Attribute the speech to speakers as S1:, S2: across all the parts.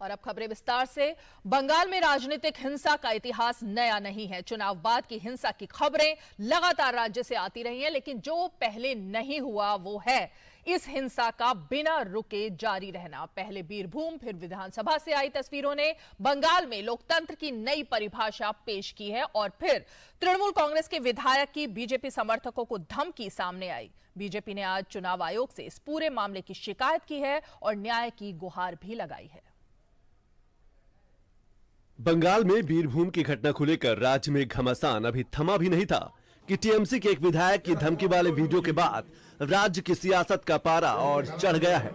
S1: और अब खबरें विस्तार से। बंगाल में राजनीतिक हिंसा का इतिहास नया नहीं है। चुनाव बाद की हिंसा की खबरें लगातार राज्य से आती रही हैं, लेकिन जो पहले नहीं हुआ वो है इस हिंसा का बिना रुके जारी रहना। पहले बीरभूम, फिर विधानसभा से आई तस्वीरों ने बंगाल में लोकतंत्र की नई परिभाषा पेश की है और फिर तृणमूल कांग्रेस के विधायक की बीजेपी समर्थकों को धमकी सामने आई। बीजेपी ने आज चुनाव आयोग से इस पूरे मामले की शिकायत की है और न्याय की गुहार भी लगाई है।
S2: बंगाल में बीरभूम की घटना को लेकर राज्य में घमासान अभी थमा भी नहीं था कि टीएमसी के एक विधायक की धमकी वाले वीडियो के बाद राज्य की सियासत का पारा और चढ़ गया है।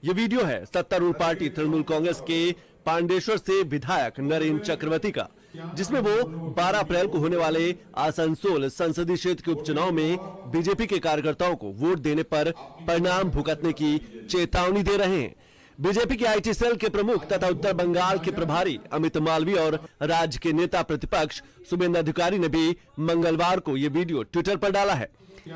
S2: ये वीडियो है सत्तारूढ़ पार्टी तृणमूल कांग्रेस के पांडेश्वर से विधायक नरेंद्र चक्रवर्ती का, जिसमें वो 12 अप्रैल को होने वाले आसनसोल संसदीय क्षेत्र के उपचुनाव में बीजेपी के कार्यकर्ताओं को वोट देने पर परिणाम भुगतने की चेतावनी दे रहे हैं। बीजेपी के आईटी सेल के प्रमुख तथा उत्तर बंगाल के प्रभारी अमित मालवीय और राज्य के नेता प्रतिपक्ष शुभेंदु अधिकारी ने भी मंगलवार को ये वीडियो ट्विटर पर डाला है।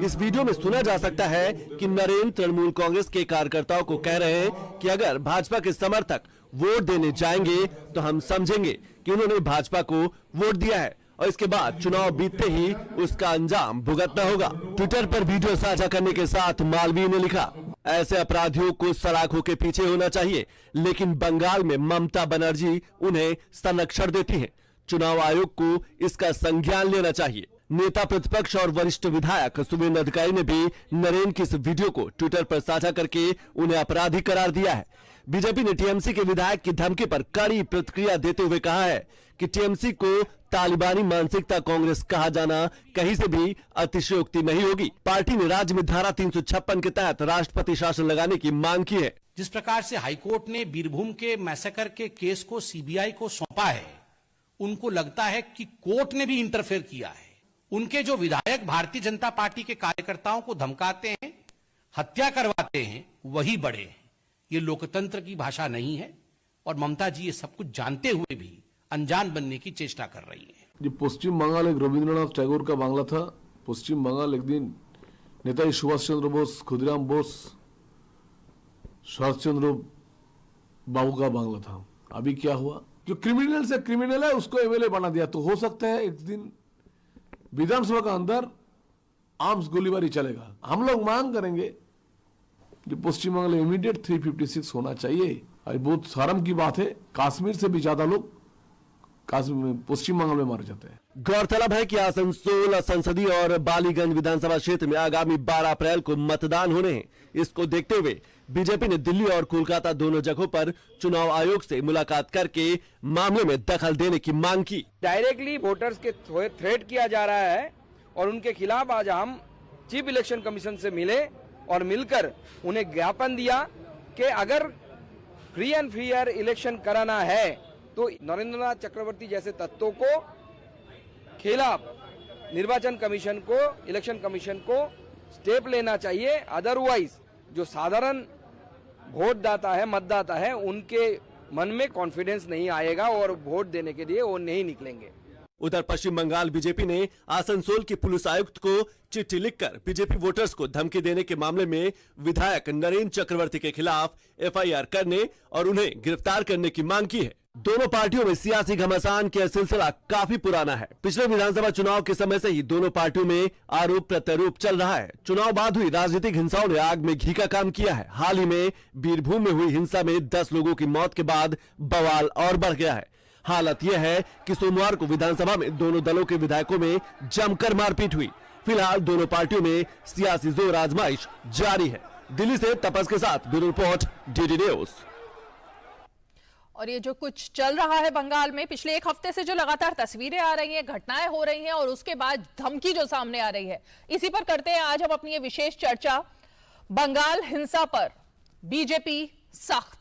S2: इस वीडियो में सुना जा सकता है कि नरेंद्र तृणमूल कांग्रेस के कार्यकर्ताओं को कह रहे हैं कि अगर भाजपा के समर्थक वोट देने जाएंगे तो हम समझेंगे कि उन्होंने भाजपा को वोट दिया है और इसके बाद चुनाव बीतते ही उसका अंजाम भुगतना होगा। ट्विटर पर वीडियो साझा करने के साथ मालवीय ने लिखा, ऐसे अपराधियों को सलाखों के पीछे होना चाहिए, लेकिन बंगाल में ममता बनर्जी उन्हें संरक्षण देती हैं। चुनाव आयोग को इसका संज्ञान लेना चाहिए। नेता प्रतिपक्ष और वरिष्ठ विधायक शुभेंदु अधिकारी ने भी नरेंद्र की इस वीडियो को ट्विटर पर साझा करके उन्हें अपराधी करार दिया है। बीजेपी ने टीएमसी के विधायक की धमकी पर कड़ी प्रतिक्रिया देते हुए कहा है कि टीएमसी को तालिबानी मानसिकता कांग्रेस कहा जाना कहीं से भी अतिशयोक्ति नहीं होगी। पार्टी ने राज्य में धारा 356 के तहत राष्ट्रपति शासन लगाने की मांग की है।
S3: जिस प्रकार से हाईकोर्ट ने बीरभूम के मैसेकर के केस को सीबीआई को सौंपा है, उनको लगता है कि कोर्ट ने भी इंटरफेयर किया है। उनके जो विधायक भारतीय जनता पार्टी के कार्यकर्ताओं को धमकाते हैं, हत्या करवाते हैं, वही बड़े हैं। ये लोकतंत्र की भाषा नहीं है और ममता जी ये सब कुछ जानते हुए भी अनजान बनने की चेष्टा कर रही है।
S4: ये पश्चिम बंगाल एक रविंद्रनाथ टैगोर का बांग्ला था। पश्चिम बंगाल एक दिन नेताजी सुभाष चंद्र बोस, खुदीराम बोस, शरद चंद्र बाबू का बांग्ला था। अभी क्या हुआ, जो क्रिमिनल से क्रिमिनल है उसको एमएलए बना दिया। तो हो सकता है एक दिन विधानसभा का अंदर आर्म्स गोलीबारी चलेगा। हम लोग मांग करेंगे जो पश्चिम बंगाल में इमीडिएट 356 होना चाहिए। बहुत शर्म की बात है, कश्मीर से भी ज्यादा लोग पश्चिम बंगाल में मारे जाते हैं।
S2: गौरतलब है कि आसनसोल संसदीय और बालीगंज विधानसभा क्षेत्र में आगामी 12 अप्रैल को मतदान होने हैं। इसको देखते हुए बीजेपी ने दिल्ली और कोलकाता दोनों जगहों पर चुनाव आयोग से मुलाकात करके मामले में दखल देने की मांग की।
S5: डायरेक्टली वोटर्स के थ्रेट किया जा रहा है और उनके खिलाफ आज हम चीफ इलेक्शन कमीशन से मिले और मिलकर उन्हें ज्ञापन दिया कि अगर फ्री एंड फेयर इलेक्शन कराना है तो नरेंद्रनाथ चक्रवर्ती जैसे तत्वों को खिलाफ निर्वाचन कमीशन को, इलेक्शन कमीशन को स्टेप लेना चाहिए। अदरवाइज जो साधारण वोटदाता है, मतदाता है, उनके मन में कॉन्फिडेंस नहीं आएगा और वोट देने के लिए वो नहीं निकलेंगे।
S2: उधर पश्चिम बंगाल बीजेपी ने आसनसोल की पुलिस आयुक्त को चिट्ठी लिखकर बीजेपी वोटर्स को धमकी देने के मामले में विधायक नरेंद्र चक्रवर्ती के खिलाफ एफआईआर करने और उन्हें गिरफ्तार करने की मांग की है। दोनों पार्टियों में सियासी घमासान का सिलसिला काफी पुराना है। पिछले विधानसभा चुनाव के समय से ही दोनों पार्टियों में आरोप प्रत्यारोप चल रहा है। चुनाव बाद हुई राजनीतिक हिंसाओं ने आग में घी का काम किया है। हाल ही में बीरभूम में हुई हिंसा में 10 लोगों की मौत के बाद बवाल और बढ़ गया है। हालत यह है कि सोमवार को विधानसभा में दोनों दलों के विधायकों में जमकर मारपीट हुई। फिलहाल दोनों पार्टियों में सियासी जोर आजमाइश जारी है। दिल्ली से तपस के साथ ब्यूरो रिपोर्ट, डीडी न्यूज।
S1: और ये जो कुछ चल रहा है बंगाल में पिछले एक हफ्ते से, जो लगातार तस्वीरें आ रही हैं, घटनाएं हो रही हैं और उसके बाद धमकी जो सामने आ रही है, इसी पर करते हैं आज हम अपनी ये विशेष चर्चा। बंगाल हिंसा पर बीजेपी सख्त।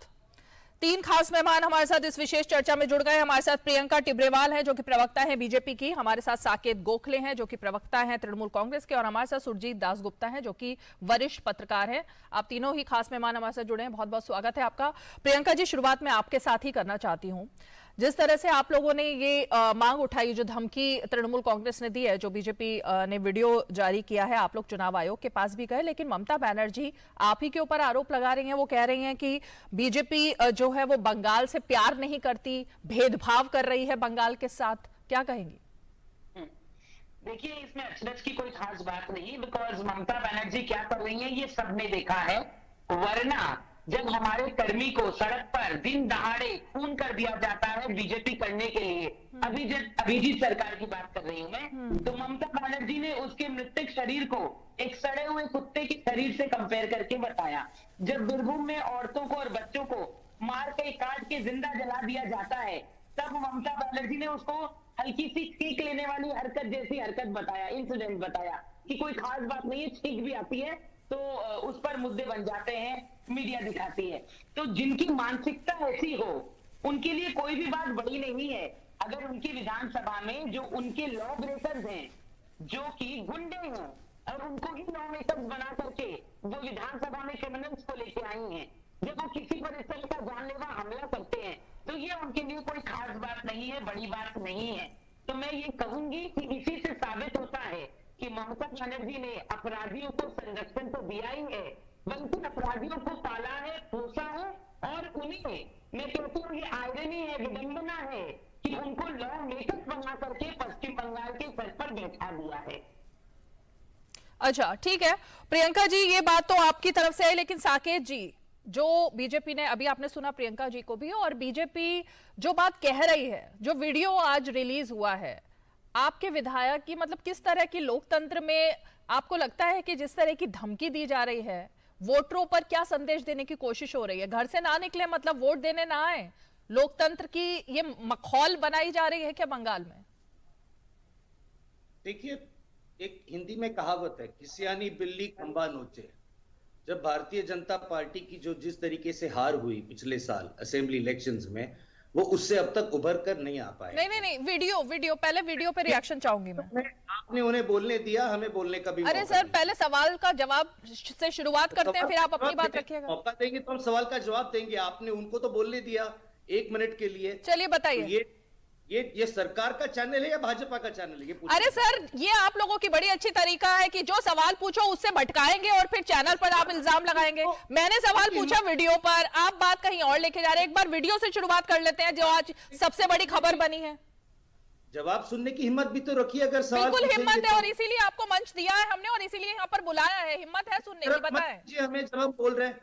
S1: 3 खास मेहमान हमारे साथ इस विशेष चर्चा में जुड़ गए। हमारे साथ प्रियंका टिब्रेवाल हैं जो कि प्रवक्ता हैं बीजेपी की, हमारे साथ साकेत गोखले हैं जो कि प्रवक्ता हैं तृणमूल कांग्रेस के, और हमारे साथ सुरजीत दासगुप्ता हैं जो कि वरिष्ठ पत्रकार हैं। आप तीनों ही खास मेहमान हमारे साथ जुड़े हैं, बहुत बहुत स्वागत है आपका। प्रियंका जी, शुरुआत में आपके साथ ही करना चाहती हूं। जिस तरह से आप लोगों ने ये मांग उठाई, जो धमकी तृणमूल कांग्रेस ने दी है, जो बीजेपी ने वीडियो जारी किया है, आप लोग चुनाव आयोग के पास भी गए, लेकिन ममता बनर्जी आप ही के ऊपर आरोप लगा रही हैं। वो कह रही हैं कि बीजेपी जो है वो बंगाल से प्यार नहीं करती, भेदभाव कर रही है बंगाल के साथ। क्या कहेंगी?
S6: देखिए, इसमें अचरज की कोई खास बात नहीं, बिकॉज ममता बनर्जी क्या कर रही है ये सबने देखा है। वरना जब हमारे कर्मी को सड़क पर दिन दहाड़े खून कर दिया जाता है बीजेपी करने के लिए, अभिजीत सरकार की बात कर रही हूं मैं, तो ममता बनर्जी ने उसके मृतक शरीर को एक सड़े हुए कुत्ते के शरीर से कंपेयर करके बताया। जब बीरभूम में औरतों को और बच्चों को मार के काट के जिंदा जला दिया जाता है, तब ममता बनर्जी ने उसको हल्की सी छींक लेने वाली हरकत जैसी हरकत बताया, इंसिडेंट बताया कि कोई खास बात नहीं है, छींक भी आती है तो उस पर मुद्दे बन जाते हैं, मीडिया दिखाती है। तो जिनकी मानसिकता ऐसी हो उनके लिए कोई भी बात बड़ी नहीं है। अगर उनकी विधानसभा में जो उनके लॉ ब्रेकर्स हैं, जो कि गुंडे हैं, और उनको ही लॉ मेकर्स बना करके वो विधानसभा में क्रिमिनल्स को लेके आई हैं, जब वो किसी पर इस तरह का जानलेवा हमला करते हैं, तो ये उनके लिए कोई खास बात नहीं है, बड़ी बात नहीं है। तो मैं ये कहूंगी कि इसी से साबित होता है कि ममता बनर्जी ने अपराधियों को संरक्षण तो दिया ही है, बल्कि अपराधियों को पाला है, पोसा है, और उन्हें, मैं कहती हूँ ये आयरनी है, विडंबना है कि उनको लॉ मेकर्स बना करके पश्चिम बंगाल के सर पर बैठा दिया है।
S1: अच्छा, ठीक है प्रियंका जी, ये बात तो आपकी तरफ से है, लेकिन साकेत जी, जो बीजेपी ने, अभी आपने सुना प्रियंका जी को भी, और बीजेपी जो बात कह रही है, जो वीडियो आज रिलीज हुआ है, आपके विधायक की मतलब किस तरह की लोकतंत्र में आपको लगता है कि जिस तरह की धमकी दी जा रही है, वोटरों पर क्या संदेश देने की कोशिश हो रही है? घर से ना निकले मतलब वोट देने ना आए, लोकतंत्र की ये मखौल बनाई जा रही है क्या बंगाल में?
S7: देखिए, एक हिंदी में कहावत है, किसियानी बिल्ली खंबा नोचे। जब भारतीय जनता पार्टी की जो जिस तरीके से हार हुई पिछले साल असेंबली इलेक्शंस में, वो उससे अब तक उभर कर नहीं आ पाए।
S1: नहीं, वीडियो पहले वीडियो पे रिएक्शन चाहूंगी मैं।
S7: आपने उन्हें बोलने दिया, हमें बोलने का भी
S1: अरे सर, पहले सवाल का जवाब से शुरुआत करते हैं, फिर आप अपनी बात रखिएगा।
S7: मौका देंगे तो हम सवाल का जवाब देंगे। आपने उनको तो बोलने दिया 1 मिनट के लिए।
S1: चलिए बताइए।
S7: तो ये सरकार का चैनल है या भाजपा का चैनल है? ये
S1: अरे सर, ये आप लोगों की बड़ी अच्छी तरीका है कि जो सवाल पूछो उससे भटकाएंगे और फिर चैनल पर आप इल्जाम लगाएंगे। मैंने सवाल पूछा वीडियो पर, आप बात कहीं और लेके जा रहे हैं। एक बार वीडियो से शुरुआत कर लेते हैं, जो आज सबसे बड़ी खबर बनी है।
S7: जवाब सुनने की हिम्मत भी तो रखिए। अगर सवाल
S1: बिल्कुल हिम्मत है, और इसीलिए आपको मंच दिया है हमने, और इसीलिए यहाँ पर बुलाया है। हिम्मत है सुनने की, बताएं।
S7: हमें जब हम बोल रहे हैं,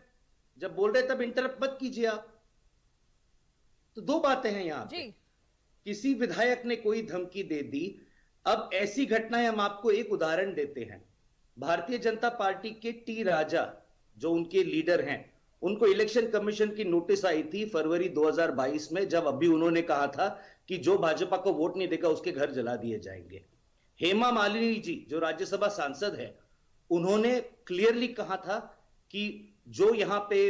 S7: जब बोल रहे तब इंटरप्ट मत कीजिए आप। तो 2 बातें हैं यहाँ
S1: जी।
S7: किसी विधायक ने कोई धमकी दे दी। अब ऐसी घटनाएं हम आपको एक उदाहरण देते हैं। भारतीय जनता पार्टी के टी राजा, जो उनके लीडर हैं, उनको इलेक्शन कमीशन की नोटिस आई थी फरवरी 2022 में, जब अभी उन्होंने कहा था कि जो भाजपा को वोट नहीं देगा उसके घर जला दिए जाएंगे। हेमा मालिनी जी, जो राज्यसभा सांसद है, उन्होंने क्लियरली कहा था कि जो यहां पे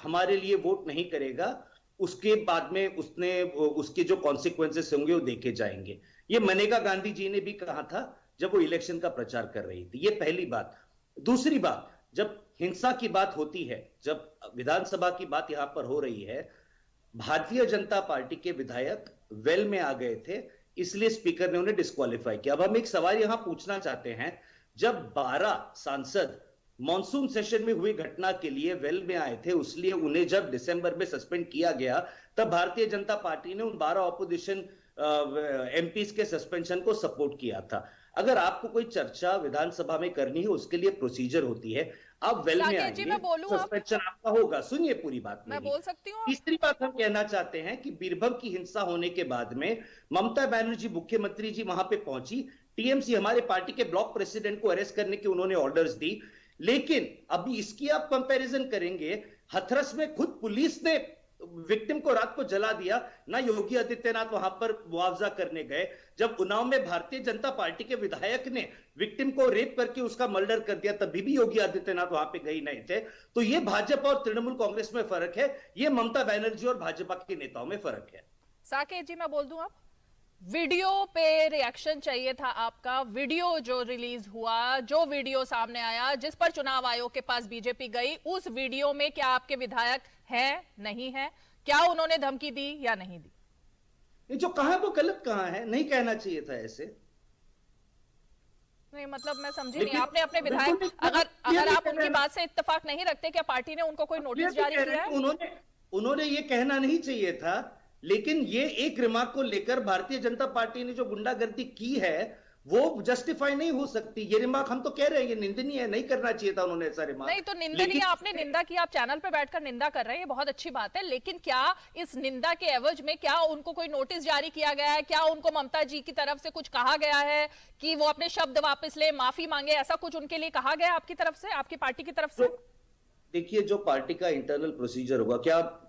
S7: हमारे लिए वोट नहीं करेगा उसके बाद में उसके जो कॉन्सिक्वेंसेस होंगे वो देखे जाएंगे। ये मनेका गांधी जी ने भी कहा था जब वो इलेक्शन का प्रचार कर रही थी। ये पहली बात। दूसरी बात, जब हिंसा की बात होती है, जब विधानसभा की बात यहां पर हो रही है, भारतीय जनता पार्टी के विधायक वेल में आ गए थे, इसलिए स्पीकर ने उन्हें डिस्क्वालीफाई किया। अब हम एक सवाल यहां पूछना चाहते हैं, जब 12 सांसद मॉनसून सेशन में हुई घटना के लिए वेल में आए थे, उसलिए उन्हें जब दिसंबर में सस्पेंड किया गया, तब भारतीय जनता पार्टी ने उन 12 ऑपोजिशन एमपीज के सस्पेंशन को सपोर्ट किया था। अगर आपको कोई चर्चा विधानसभा में करनी है, उसके लिए प्रोसीजर होती है। आप वेल में आएंगे, सस्पेंशन आपका होगा। सुनिए पूरी बात,
S1: मैं बोल सकती हूँ।
S7: तीसरी बात हम कहना चाहते हैं कि बीरभूम की हिंसा होने के बाद में ममता बनर्जी मुख्यमंत्री जी वहां पे पहुंची। टीएमसी हमारे पार्टी के ब्लॉक प्रेसिडेंट को अरेस्ट करने के उन्होंने ऑर्डर्स दी। लेकिन अभी इसकी आप कंपैरिजन करेंगे, हथरस में खुद पुलिस ने विक्टिम को रात को जला दिया, ना योगी आदित्यनाथ वहां पर मुआवजा करने गए। जब उन्नाव में भारतीय जनता पार्टी के विधायक ने विक्टिम को रेप करके उसका मर्डर कर दिया, तभी भी योगी आदित्यनाथ वहां पे गए नहीं थे। तो ये भाजपा और तृणमूल कांग्रेस में फर्क है, ये ममता बनर्जी और भाजपा के नेताओं में फर्क है।
S1: साकेत जी, मैं बोल दूं, आप वीडियो पे रिएक्शन चाहिए था आपका। वीडियो जो रिलीज हुआ, जो वीडियो सामने आया, जिस पर चुनाव आयोग के पास बीजेपी गई, उस वीडियो में क्या आपके विधायक हैं, नहीं है? क्या उन्होंने धमकी दी या नहीं दी?
S7: ये जो कहा है वो गलत कहा है, नहीं कहना चाहिए था ऐसे।
S1: नहीं मतलब मैं समझी नहीं,
S7: लेकिन
S1: आपने अपने विधायक
S7: बिल्कुल नहीं,
S1: अगर
S7: क्लियर
S1: अगर आप
S7: नहीं
S1: उनकी
S7: कह
S1: बात से इत्तेफाक नहीं रखते, क्या पार्टी ने उनको कोई नोटिस
S7: ये
S1: जारी
S7: कह रहे
S1: किया
S7: हैं
S1: है?
S7: कि उन्होंने ये कहना नहीं चाहिए था, लेकिन ये एक रिमार्क को लेकर भारतीय जनता पार्टी ने जो गुंडागर्दी की है वो जस्टिफाई नहीं हो सकती। ये रिमार्क हम तो कह रहे हैं ये निंदनीय है, नहीं करना चाहिए था उन्होंने ऐसा रिमार्क।
S1: नहीं तो निंदनीय,
S7: लेकिन
S1: आपने निंदा की, आप चैनल पे बैठकर निंदा कर रहे हैं, ये बहुत अच्छी बात है, लेकिन क्या इस निंदा के एवज में क्या उनको कोई नोटिस जारी किया गया है? क्या उनको ममता जी की तरफ से कुछ कहा गया है कि वो अपने शब्द वापस ले, माफी मांगे, ऐसा कुछ उनके लिए कहा गया आपकी तरफ से, आपकी पार्टी की तरफ से?
S7: देखिए जो पार्टी का इंटरनल प्रोसीजर होगा,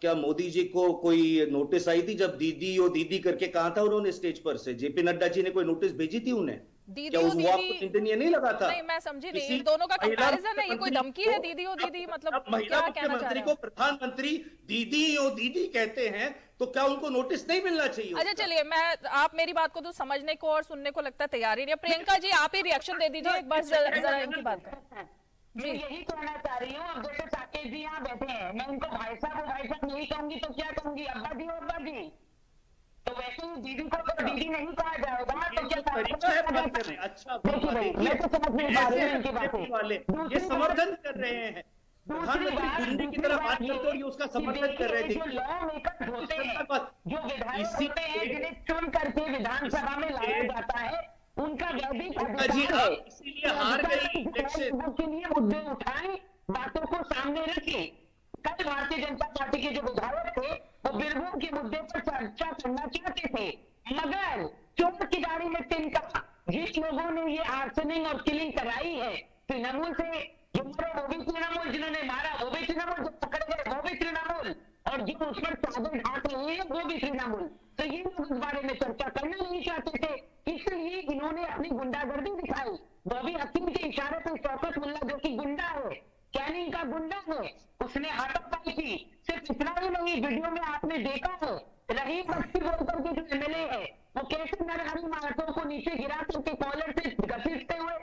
S7: क्या मोदी जी को कोई नोटिस आई थी जब दीदी ओ दीदी करके कहा था उन्होंने स्टेज पर से? जेपी नड्डा जी ने कोई नोटिस भेजी थी उन्हें?
S1: दीदी
S7: क्या
S1: ओ
S7: वो आपको
S1: दीदी
S7: चिंतनीय नहीं लगा था?
S1: नहीं, मैं समझी नहीं,
S7: किसी
S1: इन दोनों का
S7: महिला
S1: कंपैरिजन है, ये कोई
S7: मुख्यमंत्री
S1: धमकी है
S7: को-
S1: दीदी ओ दीदी, मतलब
S7: अब महिला
S1: क्या कहना चाह
S7: मुख्यमंत्री
S1: रहे
S7: को
S1: हैं?
S7: प्रधानमंत्री दीदी ओ दीदी कहते हैं तो क्या उनको नोटिस नहीं मिलना चाहिए?
S1: अच्छा
S7: उसका?
S1: चलिए, मैं आप मेरी बात को तो समझने को और सुनने को लगता है तैयार ही नहीं है। प्रियंका जी आप ही रिएक्शन दे दीजिए एक बार जरा इनकी बात का।
S6: मैं यही कहना चाह रही हूँ। अब जैसे साकेत जी यहाँ बैठे हैं, मैं उनको भाई साहब नहीं कहूंगी तो क्या कहूंगी? अब्बा जी और अब्बा जी। तो वैसे ही दीदी को अगर दीदी नहीं कहा जाएगा तो क्या
S7: तरीका है बात करने। अच्छा
S6: मैं तो समझ नहीं पा रही हूँ इनकी बातें।
S7: वाले ये समर्थन कर रहे हैं, प्रधानमंत्री गुंडी की तरफ हाथ करते और ये उसका समर्थन कर रहे थे।
S6: जो लॉ मेकर्स होते हैं, जो विधायक होते हैं, जिन्हें चुन करके विधानसभा में लाया जाता है, उनका वैधिक अधिकार है।
S7: इसीलिए हार गई इलेक्शन।
S6: के लिए मुद्दे उठाएं, बातों को सामने रखें। कल भारतीय जनता पार्टी के जो विधायक थे वो बीरभूम के मुद्दे पर चर्चा करना चाहते थे, मगर चोर की गाड़ी में तिनका। जिस लोगों ने ये आर्सनिंग और किलिंग कराई है तृणमूल से, जो मरे वो भी तृणमूल, जिन्होंने मारा वो भी तृणमूल, जो पकड़े गए वो भी तृणमूल, और जो उस पर चादर ढाक रहे हैं वो भी तृणमूल। तो ये लोग इस बारे में चर्चा करना नहीं चाहते थे, इसलिए इन्होंने अपनी गुंडागर्दी दिखाई। बॉबी हकीम के इशारे पर शौकत मुल्ला जो कि गुंडा है, कैनिंग का गुंडा है, उसने हाथापाई की। सिर्फ इतना ही नहीं, वीडियो में आपने देखा है रहीम बख्शी बोल करके जो एमएलए है वो कैसे नरहरी मार्टों को नीचे गिरा करके कॉलर से घसीटते हुए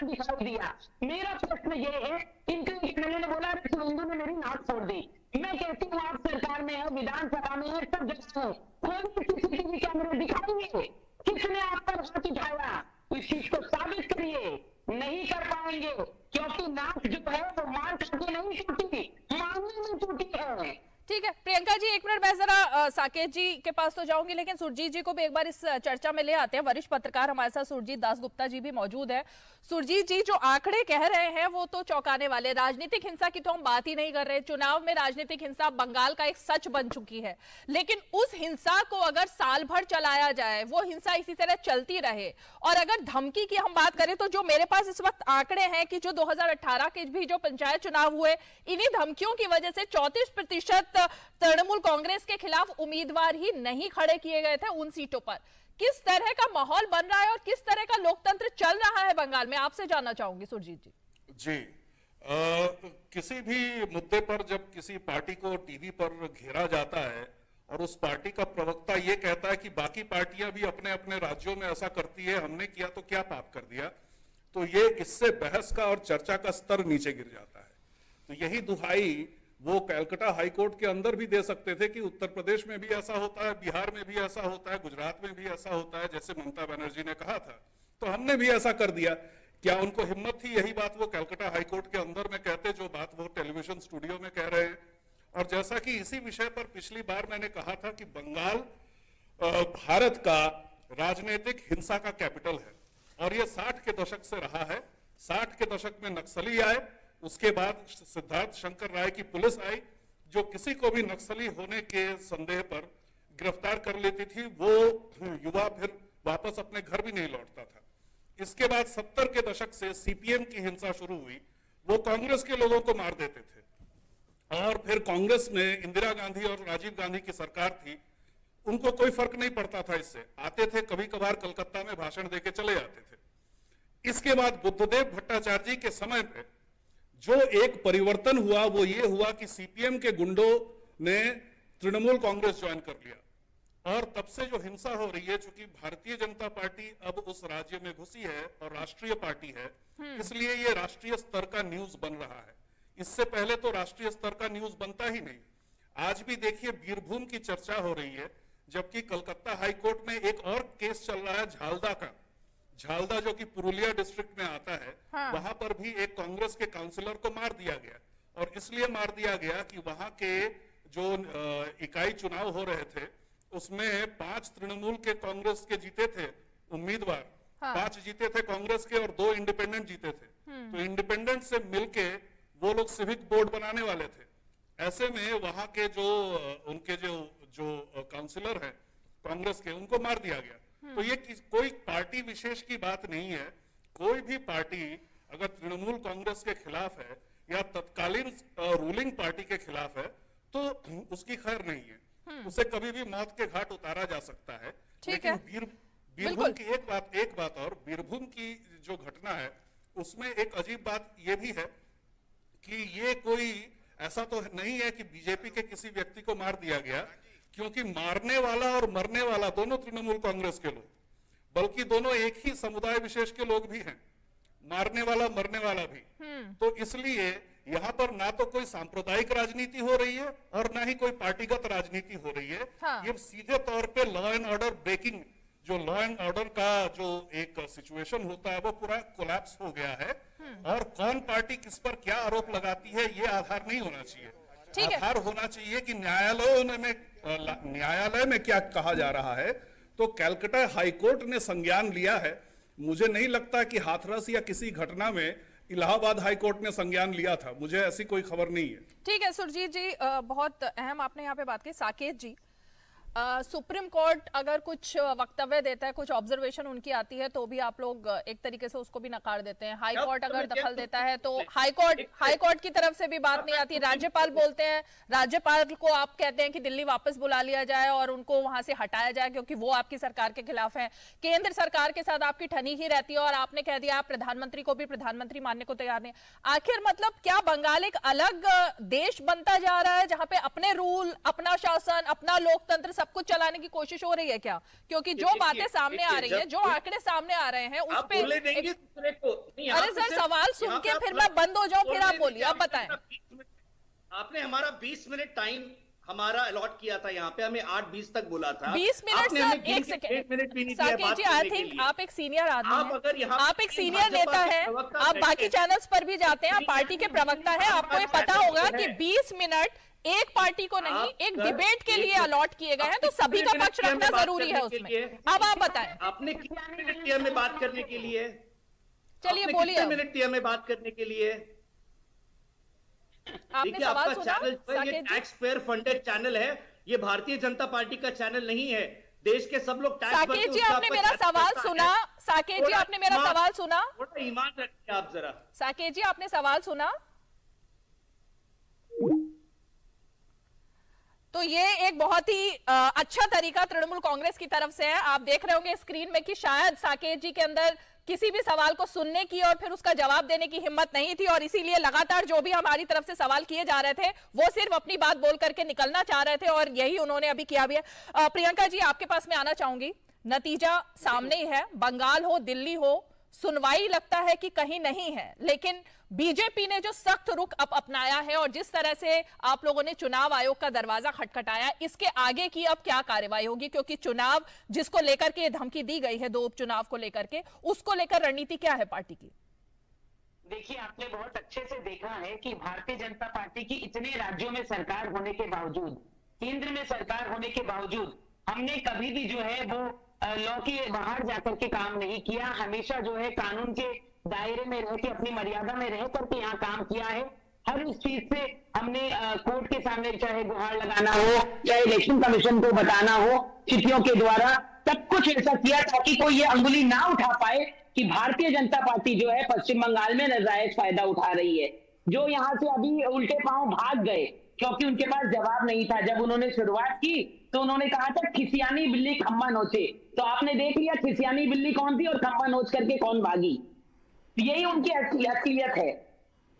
S6: दिखाई दिया। मेरा प्रश्न ये है, इनके एमएलए ने बोला शिवेंदु ने मेरी नाक फोड़ दी। मैं कहती हूँ आप सरकार में है, विधानसभा में है, सब जगह है, कोई सीसीटीवी कैमरे दिखाएंगे किसने आप पर हाथ उठाया? इस चीज को साबित करिए। नहीं कर पाएंगे क्योंकि नाक जो है वो मार करके नहीं टूटी, मारने में टूटी है।
S1: ठीक है प्रियंका जी, एक मिनट मैं जरा साकेत जी के पास तो जाऊंगी, लेकिन सुरजीत जी को भी एक बार इस चर्चा में ले आते हैं। वरिष्ठ पत्रकार हमारे साथ सुरजीत दासगुप्ता जी भी मौजूद है। सुरजीत जी, जो आंकड़े कह रहे हैं वो तो चौंकाने वाले। राजनीतिक हिंसा की तो हम बात ही नहीं कर रहे, चुनाव में राजनीतिक हिंसा बंगाल का एक सच बन चुकी है, लेकिन उस हिंसा को अगर साल भर चलाया जाए, वो हिंसा इसी तरह चलती रहे, और अगर धमकी की हम बात करें तो जो मेरे पास इस वक्त आंकड़े हैं कि जो 2018 के भी जो पंचायत चुनाव हुए, इन्हीं धमकियों की वजह से 34% तृणमूल कांग्रेस के खिलाफ उम्मीदवार ही नहीं खड़े किए गए थे उन सीटों पर। किस तरह का माहौल बन रहा है और किस तरह का लोकतंत्र चल रहा है बंगाल में, आपसे जानना चाहूंगी सुरजीत जी।
S8: जी, किसी भी मुद्दे पर जब किसी पार्टी को टीवी पर घेरा जाता है और उस पार्टी का प्रवक्ता ये कहता है कि बाकी पार्टियां भी अपने अपने राज्यों में ऐसा करती है, हमने किया तो क्या पाप कर दिया, तो ये इससे बहस का और चर्चा का स्तर नीचे गिर जाता है। तो यही दुहाई वो कलकत्ता हाईकोर्ट के अंदर भी दे सकते थे कि उत्तर प्रदेश में भी ऐसा होता है, बिहार में भी ऐसा होता है, गुजरात में भी ऐसा होता है, जैसे ममता बनर्जी ने कहा था, तो हमने भी ऐसा कर दिया। क्या उनको हिम्मत थी यही बात वो कलकत्ता हाईकोर्ट के अंदर में कहते जो बात वो टेलीविजन स्टूडियो में कह रहे हैं? और जैसा कि इसी विषय पर पिछली बार मैंने कहा था कि बंगाल भारत का राजनीतिक हिंसा का कैपिटल है, और ये 60 के दशक से रहा है। 60 के दशक में नक्सली आए, उसके बाद सिद्धार्थ शंकर राय की पुलिस आई, जो किसी को भी नक्सली होने के संदेह पर गिरफ्तार कर लेती थी, वो युवा फिर वापस अपने घर भी नहीं लौटता था। इसके बाद 70 के दशक से सीपीएम की हिंसा शुरू हुई, वो कांग्रेस के लोगों को मार देते थे, और फिर कांग्रेस में इंदिरा गांधी और राजीव गांधी की सरकार थी, उनको कोई फर्क नहीं पड़ता था इससे, आते थे कभी कभार कलकत्ता में भाषण देके चले जाते थे। इसके बाद बुद्धदेव भट्टाचार्य जी के समय पे जो एक परिवर्तन हुआ वो ये हुआ कि सीपीएम के गुंडों ने तृणमूल कांग्रेस ज्वाइन कर लिया, और तब से जो हिंसा हो रही है, चूंकि भारतीय जनता पार्टी अब उस राज्य में घुसी है और राष्ट्रीय पार्टी है, इसलिए ये राष्ट्रीय स्तर का न्यूज बन रहा है। इससे पहले तो राष्ट्रीय स्तर का न्यूज बनता ही नहीं। आज भी देखिए बीरभूम की चर्चा हो रही है, जबकि कलकत्ता हाई कोर्ट में एक और केस चल रहा है झालदा का। झालदा जो कि पुरुलिया डिस्ट्रिक्ट में आता है, वहां पर भी एक कांग्रेस के काउंसलर को मार दिया गया, और इसलिए मार दिया गया कि वहां के जो इकाई चुनाव हो रहे थे उसमें 5 तृणमूल के कांग्रेस के जीते थे उम्मीदवार, 5 जीते थे कांग्रेस के और 2 इंडिपेंडेंट जीते थे। तो इंडिपेंडेंट से मिलके वो लोग सिविक बोर्ड बनाने वाले थे। ऐसे में वहां के जो उनके जो काउंसलर हैं कांग्रेस के, उनको मार दिया गया। तो ये कोई पार्टी विशेष की बात नहीं है। कोई भी पार्टी अगर तृणमूल कांग्रेस के खिलाफ है या तत्कालीन रूलिंग पार्टी के खिलाफ है तो उसकी खैर नहीं है, उसे कभी भी मौत के घाट उतारा जा सकता है। लेकिन बीरभूम की एक बात और, बीरभूम की जो घटना है उसमें एक अजीब बात यह भी है कि ये कोई ऐसा तो नहीं है कि बीजेपी के किसी व्यक्ति को मार दिया गया, क्योंकि मारने वाला और मरने वाला दोनों तृणमूल कांग्रेस के लोग, बल्कि दोनों एक ही समुदाय विशेष के लोग भी हैं, मारने वाला मरने वाला भी। तो इसलिए यहाँ पर ना तो कोई सांप्रदायिक राजनीति हो रही है और ना ही कोई पार्टीगत राजनीति हो रही है। ये सीधे तौर पे लॉ एंड ऑर्डर ब्रेकिंग, जो लॉ एंड ऑर्डर का जो एक सिचुएशन होता है वो पूरा कोलैप्स हो गया है। और कौन पार्टी किस पर क्या आरोप लगाती है ये आधार नहीं होना चाहिए। आधार होना चाहिए कि न्यायालय में क्या कहा जा रहा है। तो कलकत्ता हाईकोर्ट ने संज्ञान लिया है। मुझे नहीं लगता कि हाथरस या किसी घटना में इलाहाबाद हाईकोर्ट ने संज्ञान लिया था, मुझे ऐसी कोई खबर नहीं है।
S1: ठीक है सुरजीत जी, बहुत अहम आपने यहाँ पे बात की। साकेत जी, सुप्रीम कोर्ट अगर कुछ वक्तव्य देता है, कुछ ऑब्जर्वेशन उनकी आती है तो भी आप लोग एक तरीके से उसको भी नकार देते हैं। हाई कोर्ट अगर दखल देता है तो हाई कोर्ट की तरफ से भी बात नहीं आती। राज्यपाल बोलते हैं, राज्यपाल को आप कहते हैं कि दिल्ली वापस बुला लिया जाए और उनको वहां से हटाया जाए क्योंकि वो आपकी सरकार के खिलाफ है। केंद्र सरकार के साथ आपकी ठनी ही रहती है और आपने कह दिया आप प्रधानमंत्री को भी प्रधानमंत्री मानने को तैयार नहीं। आखिर मतलब क्या बंगाल एक अलग देश बनता जा रहा है जहां पे अपने रूल, अपना शासन, अपना लोकतंत्र सब कुछ चलाने की कोशिश हो रही है क्या? क्योंकि जो बातें सामने आ रही हैं, जो आंकड़े सामने आ रहे हैं उस पे अरे सर सवाल सुन के फिर मैं बंद हो जाऊं, फिर आप बोलिए, आप बताएं।
S7: आपने हमारा 20 मिनट टाइम हमारा अलॉट किया था, यहाँ पे हमें 8:20 तक बोला था।
S1: 20 मिनट सर, एक second Saket ji, I think आप एक सीनियर आदमी हैं, आप एक सीनियर नेता हैं, आप बाकी चैनल्स पर भी जाते हैं, आप पार्टी के प्रवक्ता हैं, आपको ये पता होगा कि 20 मिनट एक पार्टी को नहीं एक डिबेट के लिए अलॉट किए गए हैं, तो सभी का पक्ष रखना जरूरी है उसमें। अब आप बताएं।
S7: आपने कितने मिनट दिया हमें बात करने के लिए?
S1: चलिए बोलिए।
S7: कितने मिनट दिया हमें बात करने के लिए?
S1: आपने सवाल सुना?
S7: चैनल ये टैक्स पेयर फंडेड चैनल है, ये भारतीय जनता पार्टी का चैनल नहीं है। देश के सब लोग टैक्स
S1: साकेत जी आपने मेरा सवाल सुना? साकेत जी आपने मेरा सवाल सुना?
S7: थोड़ा ईमान रखिए आप जरा।
S1: साकेत जी आपने सवाल सुना? तो ये एक बहुत ही अच्छा तरीका तृणमूल कांग्रेस की तरफ से है। आप देख रहे होंगे स्क्रीन में कि शायद साकेत जी के अंदर किसी भी सवाल को सुनने की और फिर उसका जवाब देने की हिम्मत नहीं थी और इसीलिए लगातार जो भी हमारी तरफ से सवाल किए जा रहे थे वो सिर्फ अपनी बात बोल करके निकलना चाह रहे थे और यही उन्होंने अभी किया भी है। प्रियंका जी आपके पास मैं आना चाहूंगी। नतीजा सामने ही है, बंगाल हो दिल्ली हो, सुनवाई लगता है कि कहीं नहीं है, लेकिन बीजेपी ने जो सख्त रुख अपनाया है और जिस तरह से आप लोगों ने चुनाव आयोग का दरवाजा खटखटाया, इसके आगे की अब क्या कार्रवाई होगी? क्योंकि चुनाव जिसको लेकर के धमकी दी गई है, 2 उपचुनाव को लेकर के, उसको लेकर रणनीति क्या है पार्टी की?
S6: देखिए, आपने बहुत अच्छे से देखा है कि भारतीय जनता पार्टी की इतने राज्यों में सरकार होने के बावजूद, केंद्र में सरकार होने के बावजूद, हमने कभी भी जो है वो लॉ के बाहर जाकर के काम नहीं किया। हमेशा जो है कानून के दायरे में रह के, अपनी मर्यादा में रह करके यहाँ काम किया है। हर उस चीज से हमने कोर्ट के सामने चाहे गुहार लगाना हो, चाहे इलेक्शन कमीशन को बताना हो, चिट्ठियों के द्वारा, सब कुछ ऐसा किया ताकि कोई ये अंगुली ना उठा पाए कि भारतीय जनता पार्टी जो है पश्चिम बंगाल में नाजायज फायदा उठा रही है। जो यहाँ से अभी उल्टे पांव भाग गए क्योंकि उनके पास जवाब नहीं था। जब उन्होंने शुरुआत की तो उन्होंने कहा था खिसियानी बिल्ली खम्बा नोचे, तो आपने देख लिया खिसियानी बिल्ली कौन थी और खम्बा नोच करके कौन भागी। यही उनकी असलियत है।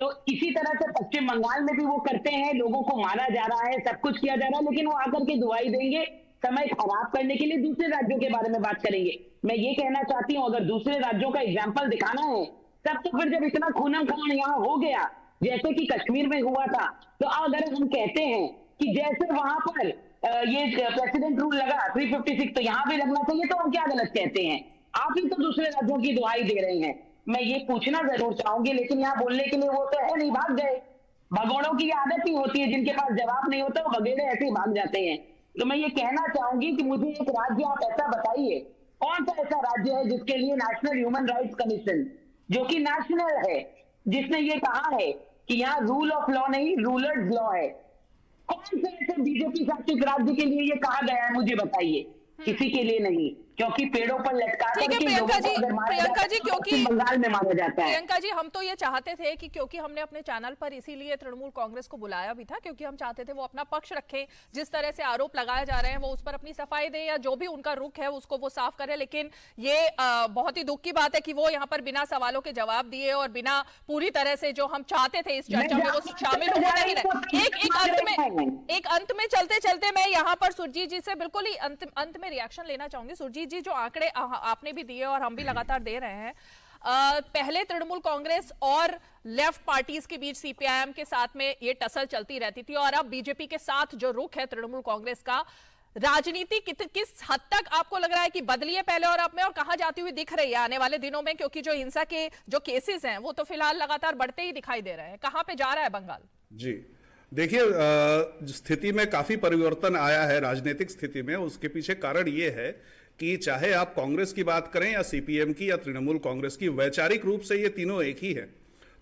S6: तो इसी तरह से पश्चिम बंगाल में भी वो करते हैं, लोगों को मारा जा रहा है, सब कुछ किया जा रहा है, लेकिन वो आकर के दुआई देंगे, समय खराब करने के लिए दूसरे राज्यों के बारे में बात करेंगे। मैं ये कहना चाहती हूँ, अगर दूसरे राज्यों का एग्जाम्पल दिखाना है तब तो फिर जब इतना खूनम खान यहाँ हो गया जैसे कि कश्मीर में हुआ था, तो अगर हम कहते हैं कि जैसे वहां पर ये प्रेसिडेंट रूल लगा 356 तो यहाँ भी लगना चाहिए, तो हम क्या गलत कहते हैं? आप ही तो दूसरे राज्यों की दुहाई दे रहे हैं। मैं ये पूछना जरूर चाहूंगी, लेकिन यहाँ बोलने के लिए वो तो है नहीं, भाग गए। भगोड़ों की आदत ही होती है, जिनके पास जवाब नहीं होता वो भगेड़े ऐसे ही भाग जाते हैं। तो मैं ये कहना चाहूंगी कि मुझे एक राज्य आप ऐसा बताइए, कौन सा ऐसा राज्य है जिसके लिए नेशनल ह्यूमन राइट्स कमीशन, जो कि नेशनल है, जिसने ये कहा है कि यहाँ रूल ऑफ लॉ नहीं रूलर्स लॉ है? कौन से ऐसे बीजेपी शासित राज्य के लिए ये कहा गया है, मुझे बताइए। किसी के लिए नहीं, क्योंकि पेड़ों पर लटका
S1: ठीक है
S6: करके
S1: प्रियंका
S6: लोगों
S1: जी,
S6: को अगर मारा
S1: प्रियंका
S6: जाता
S1: जी,
S6: है तो
S1: क्योंकि
S6: पश्चिम बंगाल में मारा जाता है।
S1: प्रियंका जी, हम तो ये चाहते थे कि क्योंकि हमने अपने चैनल पर इसीलिए तृणमूल कांग्रेस को बुलाया भी था, क्योंकि हम चाहते थे वो अपना पक्ष रखें, जिस तरह से आरोप लगाए जा रहे हैं वो उस पर अपनी सफाई दे, या जो भी उनका रुख है उसको वो साफ करे। लेकिन ये बहुत ही दुख की बात है कि वो यहाँ पर बिना सवालों के जवाब दिए और बिना पूरी तरह से जो हम चाहते थे इस चर्चा में वो शामिल हो नहीं रहे। एक अंत में चलते चलते मैं यहाँ पर सुरजीत जी से बिल्कुल ही अंत में रिएक्शन लेना चाहूंगी। सुरजीत जी, जो आंकड़े आपने भी दिए और हम भी लगातार दे रहे हैं, पहले तृणमूल कांग्रेस और लेफ्ट पार्टीज के बीच सीपीआईएम के साथ में ये टसल चलती रहती थी, और अब बीजेपी के साथ जो रुख है तृणमूल कांग्रेस का, राजनीति किस हद तक आपको लग रहा है कि बदली है पहले और अब में, और कहां जाती हुई दिख रही है आने वाले दिनों में? क्योंकि जो हिंसा के जो केसेस हैं वो तो फिलहाल लगातार बढ़ते ही दिखाई दे रहे हैं। कहां पे जा रहा है बंगाल?
S8: जी देखिए, स्थिति में काफी परिवर्तन आया है राजनीतिक स्थिति में। उसके पीछे कारण ये है कि चाहे आप कांग्रेस की बात करें या सीपीएम की या तृणमूल कांग्रेस की, वैचारिक रूप से ये तीनों एक ही है।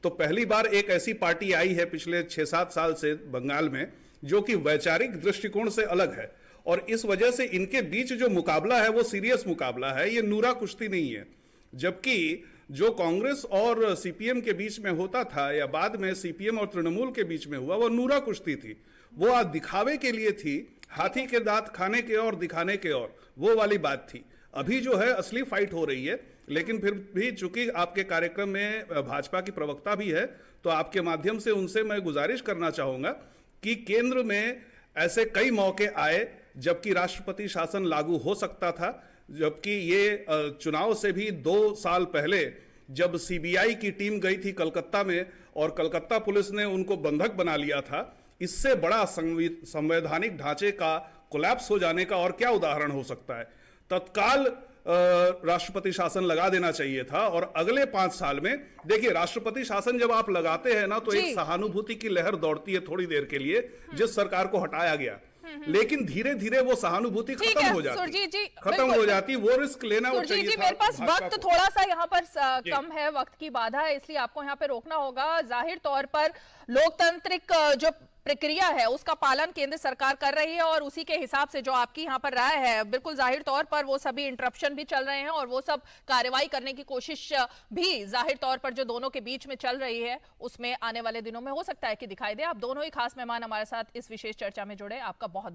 S8: तो पहली बार एक ऐसी पार्टी आई है पिछले 6-7 साल से बंगाल में जो कि वैचारिक दृष्टिकोण से अलग है, और इस वजह से इनके बीच जो मुकाबला है वो सीरियस मुकाबला है, ये नूरा कुश्ती नहीं है। जबकि जो कांग्रेस और सीपीएम के बीच में होता था या बाद में सीपीएम और तृणमूल के बीच में हुआ, वो नूरा कुश्ती थी, वो आज दिखावे के लिए थी, हाथी के दांत खाने के और दिखाने के और, वो वाली बात थी। अभी जो है असली फाइट हो रही है। लेकिन फिर भी चूंकि आपके कार्यक्रम में भाजपा की प्रवक्ता भी है, तो आपके माध्यम से उनसे मैं गुजारिश करना चाहूंगा कि केंद्र में ऐसे कई मौके आए जबकि राष्ट्रपति शासन लागू हो सकता था, जबकि ये चुनाव से भी 2 साल पहले जब सीबीआई की टीम गई थी कलकत्ता में और कलकत्ता पुलिस ने उनको बंधक बना लिया था, इससे बड़ा संवैधानिक ढांचे का कोलैप्स हो जाने का और क्या उदाहरण हो सकता है। तत्काल राष्ट्रपति शासन लगा देना चाहिए था, और अगले 5 साल में देखिए, राष्ट्रपति शासन जब आप लगाते हैं ना तो एक सहानुभूति की लहर दौड़ती है थोड़ी देर के लिए, जिस सरकार को हटाया गया, लेकिन धीरे धीरे वो सहानुभूति खत्म हो जाती, वो रिस्क लेना चाहिए
S1: जी, मेरे पास वक्त थोड़ा सा यहाँ पर कम है, वक्त की बाधा है, इसलिए आपको यहाँ पे रोकना होगा। जाहिर तौर पर लोकतांत्रिक जो प्रक्रिया है उसका पालन केंद्र सरकार कर रही है, और उसी के हिसाब से जो आपकी यहाँ पर राय है, बिल्कुल जाहिर तौर पर वो सभी इंटरप्शन भी चल रहे हैं और वो सब कार्रवाई करने की कोशिश भी जाहिर तौर पर जो दोनों के बीच में चल रही है उसमें आने वाले दिनों में हो सकता है कि दिखाई दे। आप दोनों ही खास मेहमान हमारे साथ इस विशेष चर्चा में जुड़े, आपका बहुत बहुत